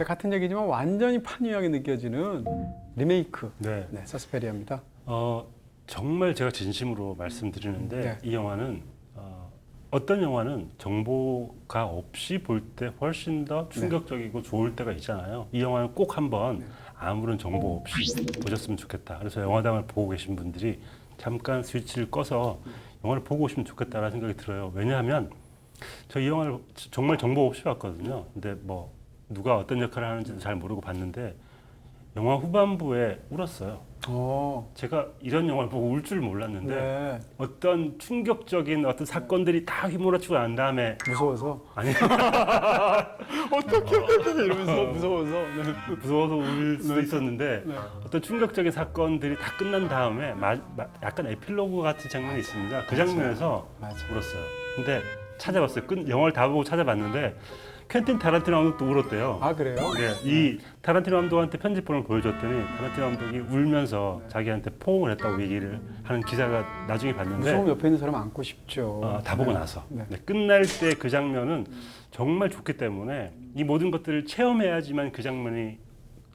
제 같은 얘기지만 완전히 판이하게 느껴지는 리메이크. 네. 네, 서스페리아입니다. 정말 제가 진심으로 말씀드리는데 네. 이 영화는 어떤 영화는 정보가 없이 볼 때 훨씬 더 충격적이고 좋을 때가 있잖아요. 이 영화는 꼭 한번 아무런 정보 없이 보셨으면 좋겠다. 그래서 영화당을 보고 계신 분들이 잠깐 스위치를 꺼서 영화를 보고 오시면 좋겠다라는 생각이 들어요. 왜냐하면 저 이 영화를 정말 정보 없이 봤거든요. 근데 뭐 누가 어떤 역할을 하는지도 잘 모르고 봤는데 영화 후반부에 울었어요. 제가 이런 영화를 보고 울 줄 몰랐는데 네. 어떤 충격적인 어떤 사건들이 다 휘몰아치고 난 다음에 무서워서. 아니 어떻게 이러면서 무서워서. 네. 무서워서 울 수도 있었는데 네. 어떤 충격적인 사건들이 다 끝난 다음에 약간 에필로그 같은 장면이 있습니다. 그 장면에서 맞아요. 울었어요. 근데 찾아봤어요. 영화를 다 보고 찾아봤는데 퀸틴 타란티노 감독도 울었대요. 아, 그래요? 네, 이 타란티노 감독한테 편집본을 보여줬더니 타란티노 감독이 울면서 자기한테 포옹을 했다고 얘기를 하는 기사가 나중에 봤는데 무서움 옆에 있는 사람 안고 싶죠. 다 보고 나서 네. 끝날 때 그 장면은 정말 좋기 때문에 이 모든 것들을 체험해야지만 그 장면이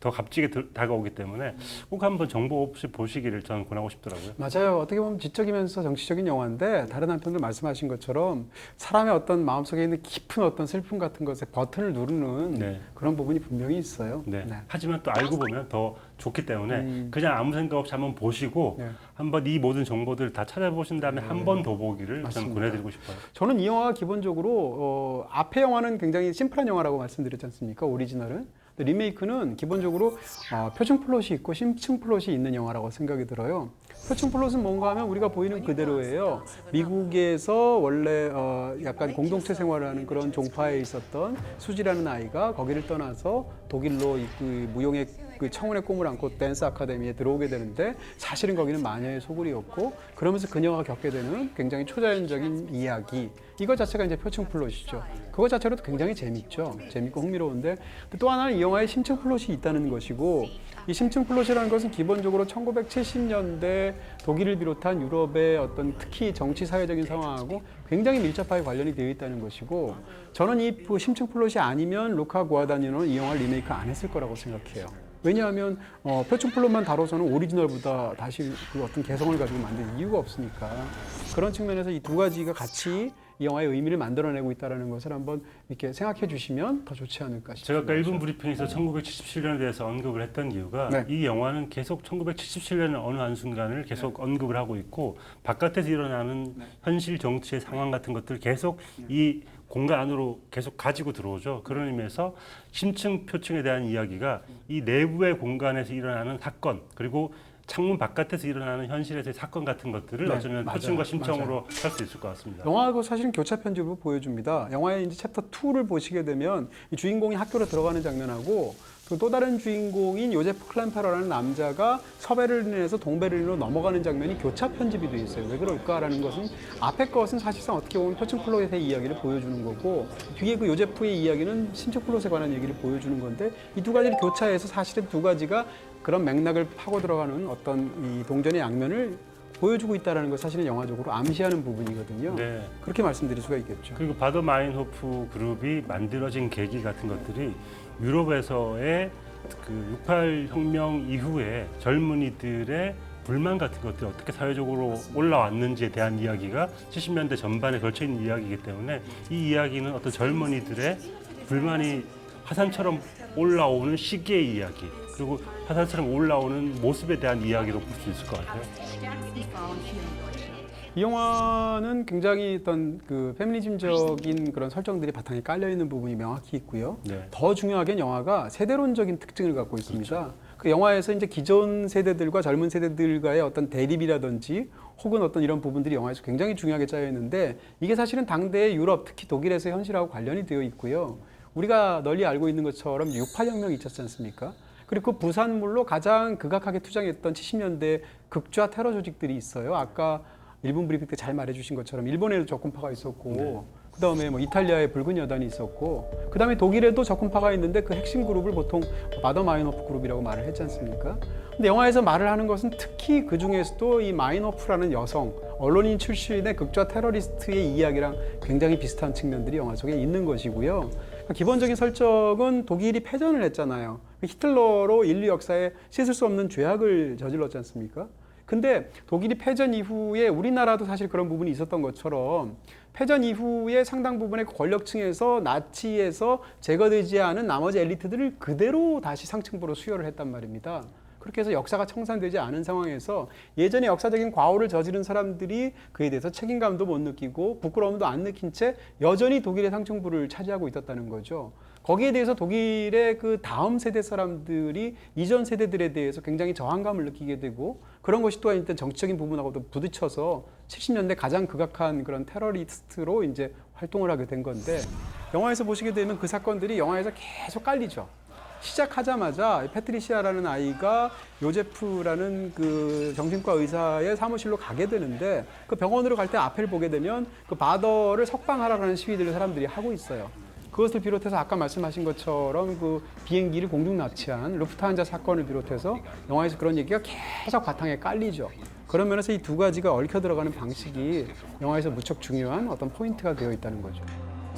더 값지게 다가오기 때문에 꼭 한번 정보 없이 보시기를 저는 권하고 싶더라고요. 맞아요. 어떻게 보면 지적이면서 정치적인 영화인데 다른 한편으로 말씀하신 것처럼 사람의 어떤 마음속에 있는 깊은 어떤 슬픔 같은 것에 버튼을 누르는 네. 그런 부분이 분명히 있어요. 네. 네. 하지만 또 알고 보면 더 좋기 때문에 그냥 아무 생각 없이 한번 보시고 네. 한번 이 모든 정보들을 다 찾아보신 다음에 한 번 더 보기를 맞습니다. 저는 권해드리고 싶어요. 저는 이 영화가 기본적으로 앞에 영화는 굉장히 심플한 영화라고 말씀드렸지 않습니까? 오리지널은. 근데 리메이크는 기본적으로 표층 플롯이 있고 심층 플롯이 있는 영화라고 생각이 들어요. 표층 플롯은 뭔가 하면 우리가 보이는 그대로예요. 미국에서 원래 약간 공동체 생활을 하는 그런 종파에 있었던 수지라는 아이가 거기를 떠나서 독일로 그 무용의 그 청운의 꿈을 안고 댄스 아카데미에 들어오게 되는데 사실은 거기는 마녀의 소굴이었고 그러면서 그녀가 겪게 되는 굉장히 초자연적인 이야기 이것 자체가 이제 표층 플롯이죠. 그것 자체로도 굉장히 재밌죠. 재밌고 흥미로운데 또 하나는 이 영화에 심층 플롯이 있다는 것이고 이 심층 플롯이라는 것은 기본적으로 1970년대 독일을 비롯한 유럽의 어떤 특히 정치 사회적인 상황하고 굉장히 밀접하게 관련이 되어 있다는 것이고 저는 이 심층 플롯이 아니면 루카 구아다니노는 이 영화를 리메이크 안 했을 거라고 생각해요. 왜냐하면 표층 플롯만 다뤄서는 오리지널보다 다시 그 어떤 개성을 가지고 만들 이유가 없으니까 그런 측면에서 이 두 가지가 같이 이 영화의 의미를 만들어내고 있다는 것을 한번 이렇게 생각해 주시면 더 좋지 않을까 싶습니다. 제가 아까 1분 브리핑에서 1977년에 대해서 언급을 했던 이유가 네. 이 영화는 계속 1977년의 어느 한순간을 계속 언급을 하고 있고 바깥에서 일어나는 현실 정치의 상황 같은 것들을 계속 이 공간 안으로 계속 가지고 들어오죠. 그런 의미에서 심층, 표층에 대한 이야기가 이 내부의 공간에서 일어나는 사건 그리고 창문 바깥에서 일어나는 현실에서의 사건 같은 것들을 네, 어쩌면 맞아요. 표층과 심층으로 할 수 있을 것 같습니다. 영화하고 사실은 교차 편집으로 보여줍니다. 영화의 이제 챕터 2를 보시게 되면 이 주인공이 학교로 들어가는 장면하고 또 다른 주인공인 요제프 클램페러라는 남자가 서베를린에서 동베를린으로 넘어가는 장면이 교차 편집이 되어 있어요. 왜 그럴까라는 것은 앞에 것은 사실상 어떻게 보면 표층 플롯의 이야기를 보여주는 거고 뒤에 그 요제프의 이야기는 심층 플롯에 관한 얘기를 보여주는 건데 이 두 가지를 교차해서 사실은 두 가지가 그런 맥락을 파고 들어가는 어떤 이 동전의 양면을 보여주고 있다는 것 사실은 영화적으로 암시하는 부분이거든요. 네. 그렇게 말씀드릴 수가 있겠죠. 그리고 바더 마인호프 그룹이 만들어진 계기 같은 것들이 유럽에서의 그 68 혁명 이후에 젊은이들의 불만 같은 것들이 어떻게 사회적으로 올라왔는지에 대한 이야기가 70년대 전반에 걸쳐 있는 이야기이기 때문에 이 이야기는 어떤 젊은이들의 불만이 화산처럼 올라오는 시기의 이야기 그리고 화산처럼 올라오는 모습에 대한 이야기로 볼 수 있을 것 같아요. 이 영화는 굉장히 어떤 그 페미니즘적인 그런 설정들이 바탕에 깔려 있는 부분이 명확히 있고요. 네. 더 중요하게는 영화가 세대론적인 특징을 갖고 있습니다. 그 영화에서 이제 기존 세대들과 젊은 세대들과의 어떤 대립이라든지 혹은 어떤 이런 부분들이 영화에서 굉장히 중요하게 짜여 있는데 이게 사실은 당대의 유럽, 특히 독일에서의 현실하고 관련이 되어 있고요. 우리가 널리 알고 있는 것처럼 68혁명이 있었지 않습니까? 그리고 그 부산물로 가장 극악하게 투쟁했던 70년대 극좌 테러 조직들이 있어요. 아까 일본 브리핑 때 잘 말해주신 것처럼 일본에도 적군파가 있었고 그다음에 뭐 이탈리아에 붉은 여단이 있었고 그다음에 독일에도 적군파가 있는데 그 핵심 그룹을 보통 바더 마인호프 그룹이라고 말을 했지 않습니까? 근데 영화에서 말을 하는 것은 특히 그 중에서도 이 마인호프라는 여성 언론인 출신의 극좌 테러리스트의 이야기랑 굉장히 비슷한 측면들이 영화 속에 있는 것이고요. 기본적인 설정은 독일이 패전을 했잖아요. 히틀러로 인류 역사에 씻을 수 없는 죄악을 저질렀지 않습니까? 근데 독일이 패전 이후에 우리나라도 사실 그런 부분이 있었던 것처럼 패전 이후에 상당 부분의 권력층에서 나치에서 제거되지 않은 나머지 엘리트들을 그대로 다시 상층부로 수혈을 했단 말입니다. 그렇게 해서 역사가 청산되지 않은 상황에서 예전에 역사적인 과오를 저지른 사람들이 그에 대해서 책임감도 못 느끼고 부끄러움도 안 느낀 채 여전히 독일의 상층부를 차지하고 있었다는 거죠. 거기에 대해서 독일의 그 다음 세대 사람들이 이전 세대들에 대해서 굉장히 저항감을 느끼게 되고 그런 것이 또한 일단 정치적인 부분하고도 부딪혀서 70년대 가장 극악한 그런 테러리스트로 이제 활동을 하게 된 건데 영화에서 보시게 되면 그 사건들이 영화에서 계속 깔리죠. 시작하자마자 패트리시아라는 아이가 요제프라는 그 정신과 의사의 사무실로 가게 되는데 그 병원으로 갈 때 앞을 보게 되면 그 바더를 석방하라는 시위들을 사람들이 하고 있어요. 그것을 비롯해서 아까 말씀하신 것처럼 그 비행기를 공중 납치한 루프트한자 사건을 비롯해서 영화에서 그런 얘기가 계속 바탕에 깔리죠. 그런 면에서 이 두 가지가 얽혀 들어가는 방식이 영화에서 무척 중요한 어떤 포인트가 되어 있다는 거죠.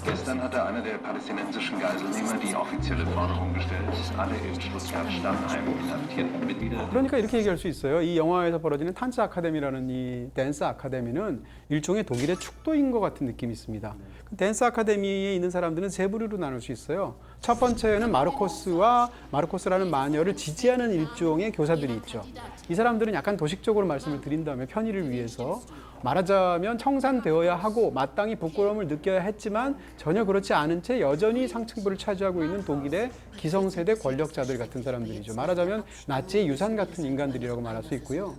Gestern hatte einer der palästinensischen Geiselnehmer die offizielle Forderung gestellt, alle in Stuttgart-Stammheim inhaftierten Mitglieder. 그러니까 이렇게 얘기할 수 있어요. 이 영화에서 벌어지는 탄츠 아카데미라는 이 댄스 아카데미는 일종의 독일의 축도인 것 같은 느낌이 있습니다. 그 댄스 아카데미에 있는 사람들은 세 부류로 나눌 수 있어요. 첫 번째는 마르코스와 마르코스라는 마녀를 지지하는 일종의 교사들이 있죠. 이 사람들은 약간 도식적으로 말씀을 드린다면 편의를 위해서 말하자면 청산되어야 하고 마땅히 부끄러움을 느껴야 했지만 전혀 그렇지 않은 채 여전히 상층부를 차지하고 있는 독일의 기성세대 권력자들 같은 사람들이죠. 말하자면 나치의 유산 같은 인간들이라고 말할 수 있고요.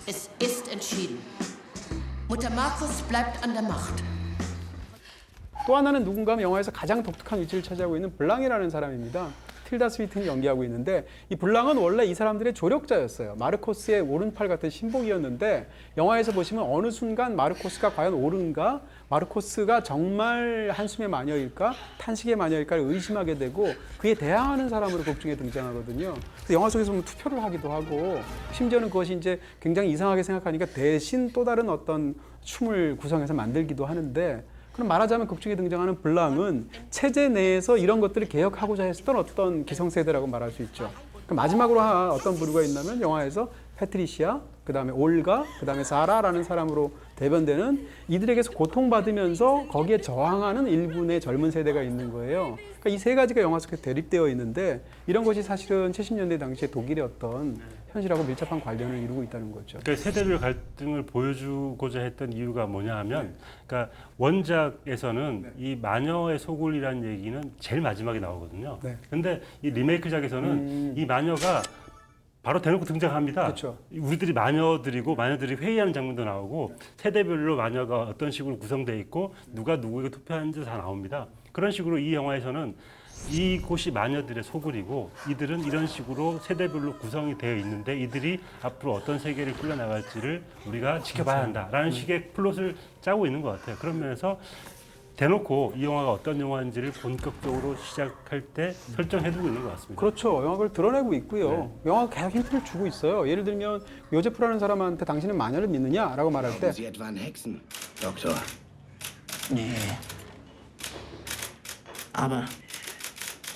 Es ist entschieden. Mutter Markus bleibt an der Macht. 또 하나는 누군가 하면 영화에서 가장 독특한 위치를 차지하고 있는 블랑이라는 사람입니다. 틸다 스위튼이 연기하고 있는데 이 블랑은 원래 이 사람들의 조력자였어요. 마르코스의 오른팔 같은 신복이었는데 영화에서 보시면 어느 순간 마르코스가 과연 옳은가? 마르코스가 정말 한숨의 마녀일까? 탄식의 마녀일까를 의심하게 되고 그에 대항하는 사람으로 곡 중에 등장하거든요. 그래서 영화 속에서 보면 투표를 하기도 하고 심지어는 그것이 이제 굉장히 이상하게 생각하니까 대신 또 다른 어떤 춤을 구성해서 만들기도 하는데 그럼 말하자면 극중에 등장하는 블랑은 체제 내에서 이런 것들을 개혁하고자 했던 어떤 기성세대라고 말할 수 있죠. 마지막으로 어떤 부류가 있냐면 영화에서 패트리시아, 그 다음에 올가, 그 다음에 사라라는 사람으로 대변되는 이들에게서 고통받으면서 거기에 저항하는 일군의 젊은 세대가 있는 거예요. 그러니까 이 세 가지가 영화 속에 대립되어 있는데 이런 것이 사실은 70년대 당시에 독일의 어떤 현실하고 밀접한 관련을 이루고 있다는 거죠. 그러니까 세대별 갈등을 보여주고자 했던 이유가 뭐냐 하면 그러니까 원작에서는 이 마녀의 소굴이라는 얘기는 제일 마지막에 나오거든요. 네. 근데 이 리메이크작에서는 이 마녀가 바로 대놓고 등장합니다. 그렇죠. 우리들이 마녀들이고 마녀들이 회의하는 장면도 나오고 세대별로 마녀가 어떤 식으로 구성되어 있고 누가 누구에게 투표하는지 다 나옵니다. 그런 식으로 이 영화에서는 이곳이 마녀들의 소굴이고 이들은 이런 식으로 세대별로 구성이 되어 있는데 이들이 앞으로 어떤 세계를 끌어나갈지를 우리가 지켜봐야 한다라는 식의 플롯을 짜고 있는 것 같아요. 그런 면에서 대놓고 이 영화가 어떤 영화인지를 본격적으로 시작할 때 설정해두고 있는 것 같습니다. 그렇죠. 영화가 그걸 드러내고 있고요. 영화가 계속 힌트를 주고 있어요. 예를 들면 요제프라는 사람한테 당신은 마녀를 믿느냐라고 말할 때 Sie etwa an Hexen, Doktor? Nee. Aber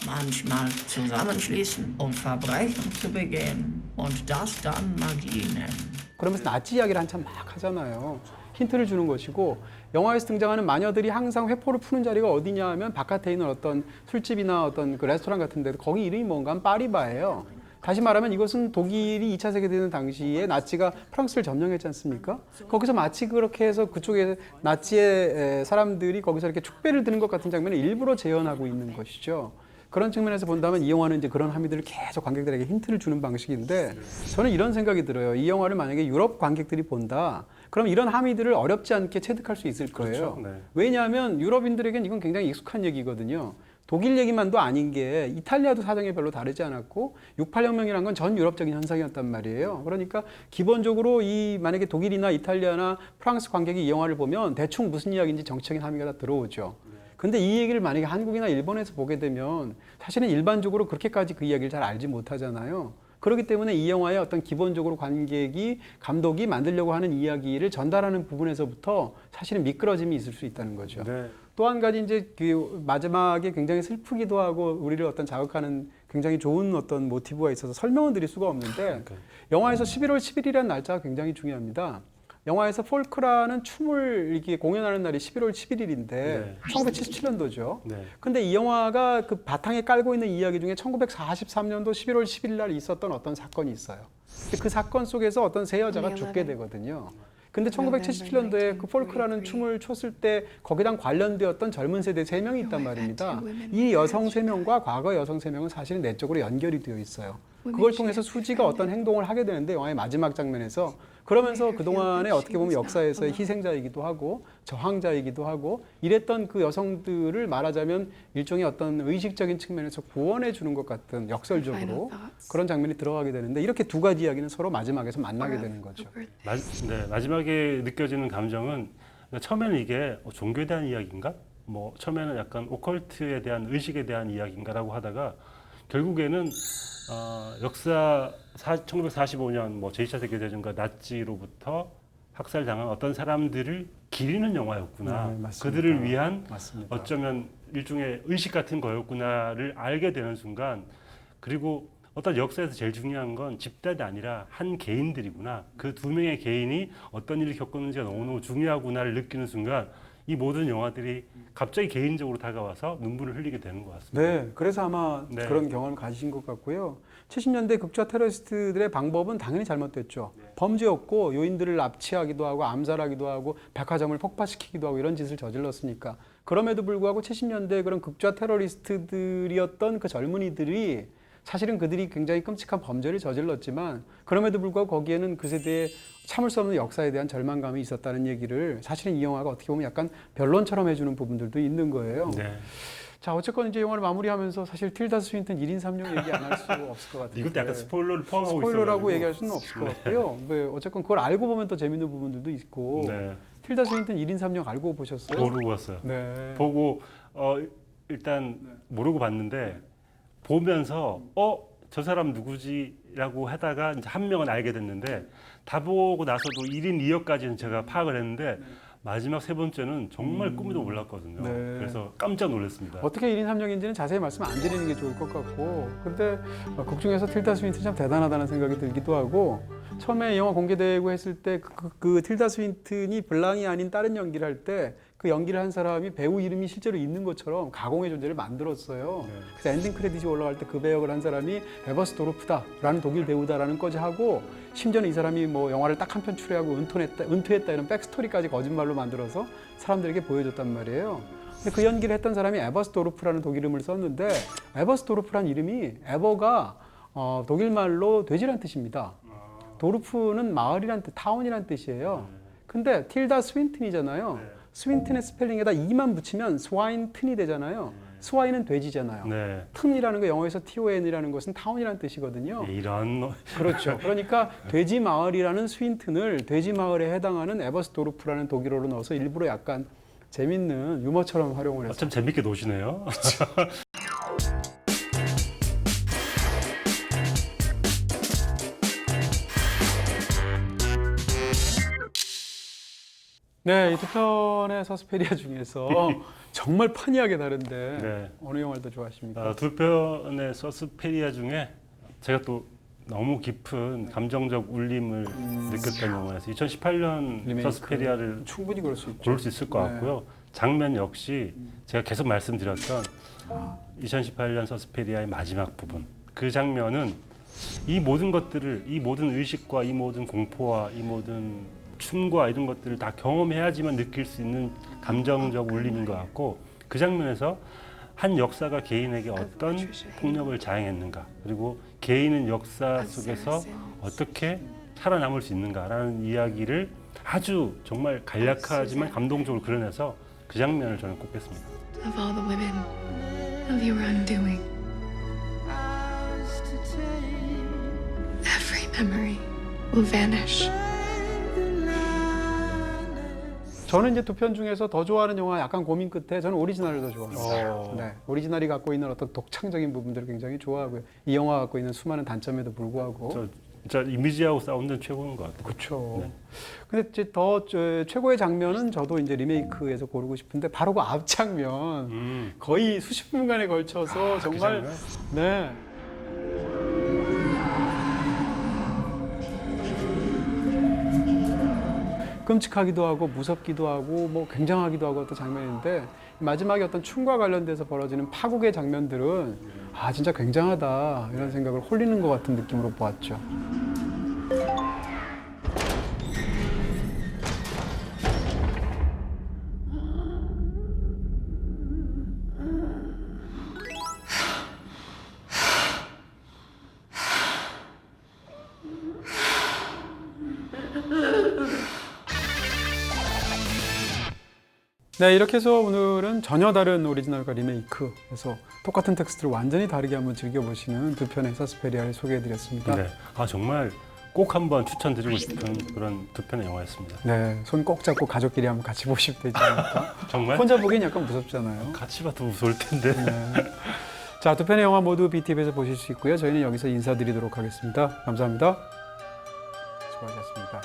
manchmal zusammenschließen, um Verbrechen zu begehen und das dann Magie nennen. 그러면서 나치 이야기를 한참 막 하잖아요. 힌트를 주는 것이고 영화에서 등장하는 마녀들이 항상 회포를 푸는 자리가 어디냐 하면 바깥에 있는 어떤 술집이나 어떤 그 레스토랑 같은 데 거기 이름이 뭔가 하면 파리바예요. 다시 말하면 이것은 독일이 2차 세계대전 당시에 나치가 프랑스를 점령했지 않습니까? 거기서 마치 그렇게 해서 그쪽에 나치의 사람들이 거기서 이렇게 축배를 드는 것 같은 장면을 일부러 재현하고 있는 것이죠. 그런 측면에서 본다면 이 영화는 이제 그런 함의들을 계속 관객들에게 힌트를 주는 방식인데 저는 이런 생각이 들어요. 이 영화를 만약에 유럽 관객들이 본다. 그럼 이런 함의들을 어렵지 않게 체득할 수 있을 거예요. 그렇죠. 네. 왜냐하면 유럽인들에겐 이건 굉장히 익숙한 얘기거든요. 독일 얘기만도 아닌 게 이탈리아도 사정이 별로 다르지 않았고 68혁명이란 건 전 유럽적인 현상이었단 말이에요. 그러니까 기본적으로 이 만약에 독일이나 이탈리아나 프랑스 관객이 이 영화를 보면 대충 무슨 이야기인지 정치적인 함의가 다 들어오죠. 근데 이 얘기를 만약에 한국이나 일본에서 보게 되면 사실은 일반적으로 그렇게까지 그 이야기를 잘 알지 못하잖아요. 그렇기 때문에 이 영화의 어떤 기본적으로 관객이 감독이 만들려고 하는 이야기를 전달하는 부분에서부터 사실은 미끄러짐이 있을 수 있다는 거죠. 네. 또 한 가지 이제 그 마지막에 굉장히 슬프기도 하고 우리를 어떤 자극하는 굉장히 좋은 어떤 모티브가 있어서 설명은 드릴 수가 없는데 영화에서 11월 10일이라는 날짜가 굉장히 중요합니다. 영화에서 폴크라는 춤을 이렇게 공연하는 날이 11월 11일인데 네. 1977년도죠. 네. 근데 이 영화가 그 바탕에 깔고 있는 이야기 중에 1943년도 11월 10일 날 있었던 어떤 사건이 있어요. 근데 그 사건 속에서 어떤 세 여자가 죽게 되거든요. 근데 1977년도에 그 폴크라는 춤을 췄을 때 거기랑 관련되었던 젊은 세대 3명이 있단 말입니다. 이 여성 3명과 과거 여성 3명은 사실은 내적으로 연결이 되어 있어요. 그걸 통해서 수지가 어떤 행동을 하게 되는데 영화의 마지막 장면에서 그러면서 그동안에 어떻게 보면 역사에서의 희생자이기도 하고 저항자이기도 하고 이랬던 그 여성들을 말하자면 일종의 어떤 의식적인 측면에서 구원해 주는 것 같은 역설적으로 그런 장면이 들어가게 되는데 이렇게 두 가지 이야기는 서로 마지막에서 만나게 되는 거죠. 마지막에 느껴지는 감정은 처음에는 이게 종교에 대한 이야기인가? 뭐 처음에는 약간 오컬트에 대한 의식에 대한 이야기인가라고 하다가 결국에는 역사 1945년 뭐 제2차 세계대전과 나치로부터 학살당한 어떤 사람들을 기리는 영화였구나. 네, 맞습니다. 그들을 위한 맞습니다. 어쩌면 일종의 의식 같은 거였구나를 알게 되는 순간 그리고 어떤 역사에서 제일 중요한 건 집단이 아니라 한 개인들이구나. 그 두 명의 개인이 어떤 일을 겪었는지가 너무너무 중요하구나를 느끼는 순간 이 모든 영화들이 갑자기 개인적으로 다가와서 눈물을 흘리게 되는 것 같습니다. 네, 그래서 아마 네. 그런 경험을 가지신 것 같고요. 70년대 극좌 테러리스트들의 방법은 당연히 잘못됐죠. 범죄였고 요인들을 납치하기도 하고 암살하기도 하고 백화점을 폭파시키기도 하고 이런 짓을 저질렀으니까. 그럼에도 불구하고 70년대 그런 극좌 테러리스트들이었던 그 젊은이들이 사실은 그들이 굉장히 끔찍한 범죄를 저질렀지만 그럼에도 불구하고 거기에는 그 세대의 참을 수 없는 역사에 대한 절망감이 있었다는 얘기를 사실은 이 영화가 어떻게 보면 약간 변론처럼 해주는 부분들도 있는 거예요. 네. 자, 어쨌건 이제 영화를 마무리하면서 사실 틸다 스윈튼 1인 3용 얘기 안 할 수 없을 것 같아요. 이것도 약간 스포일러를 포함하고 있어요. 스포일러라고 얘기할 수는 없을 것 같고요. 어쨌건 그걸 알고 보면 또 재밌는 부분들도 있고. 네. 틸다 스윈튼 1인 3용 알고 보셨어요? 모르고 봤어요. 네. 보고 일단 모르고 봤는데 보면서 저 사람 누구지라고 하다가 이제 한 명은 알게 됐는데 다 보고 나서도 1인 2역까지는 제가 파악을 했는데 마지막 세 번째는 정말 꿈에도 몰랐거든요. 네. 그래서 깜짝 놀랐습니다. 어떻게 1인 3역인지는 자세히 말씀 안 드리는 게 좋을 것 같고 근데 극 중에서 틸다 스윈튼 참 대단하다는 생각이 들기도 하고 처음에 영화 공개되고 했을 때 그 틸다 스윈튼이 블랑이 아닌 다른 연기를 할 때 그 연기를 한 사람이 배우 이름이 실제로 있는 것처럼 가공의 존재를 만들었어요. 네. 그래서 엔딩 크레딧이 올라갈 때 그 배역을 한 사람이 에버스 도르프다라는 독일 배우다라는 거지 하고 심지어는 이 사람이 뭐 영화를 딱 한 편 출연하고 은퇴했다 이런 백스토리까지 거짓말로 만들어서 사람들에게 보여줬단 말이에요. 근데 그 연기를 했던 사람이 에버스 도르프라는 독일 이름을 썼는데 에버스 도르프라는 이름이 에버가 독일말로 돼지란 뜻입니다. 도르프는 마을이란 뜻, 타운이란 뜻이에요. 근데 틸다 스윈튼이잖아요. 스윈튼의 스펠링에다 이만 붙이면 스와인튼이 되잖아요. 스와인은 돼지잖아요. 네. 튼이라는 거 영어에서 TON이라는 것은 타운이라는 뜻이거든요. 이런 그렇죠. 그러니까 돼지 마을이라는 스윈튼을 돼지 마을에 해당하는 에버스도르프라는 독일어로 넣어서 일부러 약간 재밌는 유머처럼 활용을 했어요. 참 재밌게 노시네요. 네, 이 두 편의 서스페리아 중에서 정말 판이하게 다른데 네. 어느 영화를 더 좋아하십니까? 두 편의 서스페리아 중에 제가 또 너무 깊은 감정적 울림을 느꼈던 영화에서 2018년 리메이크. 서스페리아를 충분히 그럴 수 있죠. 고를 수 있을 것 네. 같고요. 장면 역시 제가 계속 말씀드렸던 2018년 서스페리아의 마지막 부분. 그 장면은 이 모든 것들을, 이 모든 의식과 이 모든 공포와 이 모든 춤과 이런 것들을 다 경험해야지만 느낄 수 있는 감정적 울림인 것 같고 그 장면에서 한 역사가 개인에게 어떤 폭력을 자행했는가 그리고 개인은 역사 속에서 어떻게 살아남을 수 있는가라는 이야기를 아주 정말 간략하지만 감동적으로 그려내서 그 장면을 저는 꼽겠습니다. Of all the women of your undoing, every memory will vanish. 저는 이제 두 편 중에서 더 좋아하는 영화 약간 고민 끝에 저는 오리지널을 더 좋아합니다. 네, 오리지널이 갖고 있는 어떤 독창적인 부분들을 굉장히 좋아하고요. 이 영화가 갖고 있는 수많은 단점에도 불구하고 저 진짜 이미지하고 싸우는 데는 최고인 것 같아요. 그렇죠. 네. 근데 이제 최고의 장면은 저도 이제 리메이크에서 고르고 싶은데 바로 그 앞 장면 거의 수십 분간에 걸쳐서 정말 장면? 네. 끔찍하기도 하고 무섭기도 하고 뭐 굉장하기도 하고 어떤 장면인데 마지막에 어떤 춤과 관련돼서 벌어지는 파국의 장면들은 아 진짜 굉장하다 이런 생각을 홀리는 것 같은 느낌으로 보았죠. 네, 이렇게 해서 오늘은 전혀 다른 오리지널과 리메이크, 그래서 똑같은 텍스트를 완전히 다르게 한번 즐겨보시는 두 편의 사스페리아를 소개해드렸습니다. 네. 아 정말 꼭 한번 추천드리고 싶은 그런 두 편의 영화였습니다. 네, 손 꼭 잡고 가족끼리 한번 같이 보시면 되지 않을까? 정말? 혼자 보기엔 약간 무섭잖아요. 같이 봐도 무서울 텐데. 네. 자, 두 편의 영화 모두 BTV에서 보실 수 있고요. 저희는 여기서 인사드리도록 하겠습니다. 감사합니다. 수고하셨습니다.